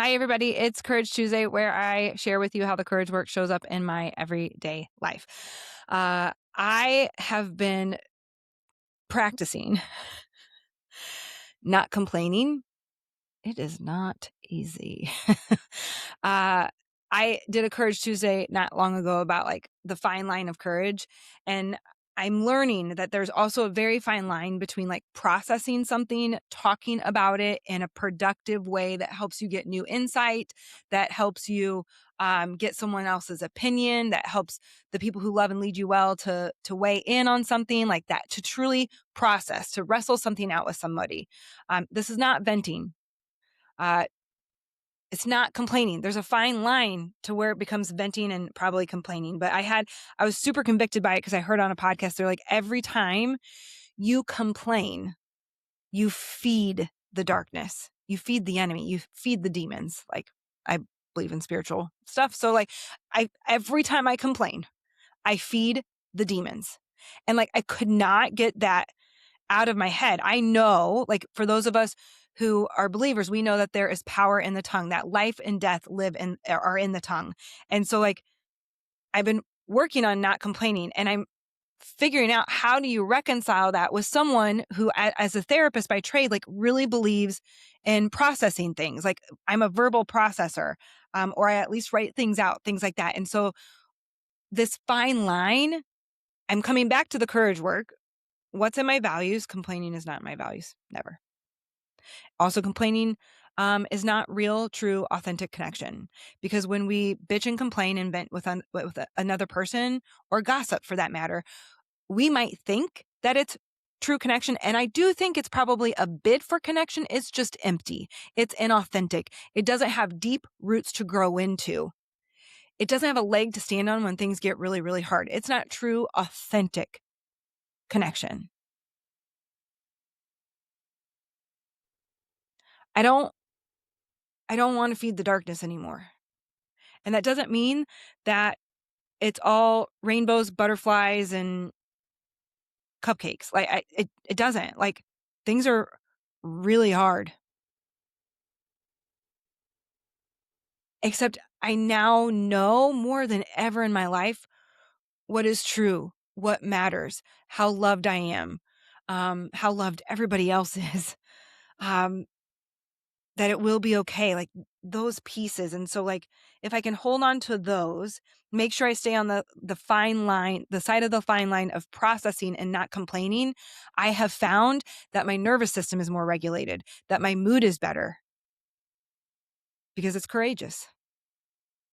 Hi, everybody. It's Courage Tuesday, where I share with you how the courage work shows up in my everyday life. I have been practicing not complaining. It is not easy. uh, I did a Courage Tuesday not long ago about like the fine line of courage. And I'm learning that there's also a very fine line between like processing something, talking about it in a productive way that helps you get new insight, that helps you get someone else's opinion, that helps the people who love and lead you well to weigh in on something like that, to truly process, to wrestle something out with somebody. This is not venting. Uh, it's not complaining. There's a fine line to where it becomes venting and probably complaining. But I was super convicted by it because I heard on a podcast, they're like, every time you complain, you feed the darkness, you feed the enemy, you feed the demons. Like, I believe in spiritual stuff. So, like, every time I complain, I feed the demons. And like, I could not get that out of my head. I know, like, for those of us who are believers, we know that there is power in the tongue, that life and death are in the tongue. And so, like, I've been working on not complaining, and I'm figuring out, how do you reconcile that with someone who, as a therapist by trade, like, really believes in processing things. Like, I'm a verbal processor, or I at least write things out, things like that. And so this fine line, I'm coming back to the courage work. What's in my values? Complaining is not my values. Never. Also, complaining is not real, true, authentic connection. Because when we bitch and complain and vent with another person, or gossip for that matter, we might think that it's true connection. And I do think it's probably a bid for connection. It's just empty. It's inauthentic. It doesn't have deep roots to grow into. It doesn't have a leg to stand on when things get really, really hard. It's not true, authentic connection. I don't I don't want to feed the darkness anymore. And that doesn't mean that it's all rainbows, butterflies, and cupcakes. Like, it doesn't. Like, things are really hard. Except I now know more than ever in my life what is true, what matters, how loved I am, how loved everybody else is. Um, that it will be okay, like, those pieces. And so, like, if I can hold on to those, make sure I stay on the fine line, the side of the fine line of processing and not complaining, I have found that my nervous system is more regulated, that my mood is better, because it's courageous.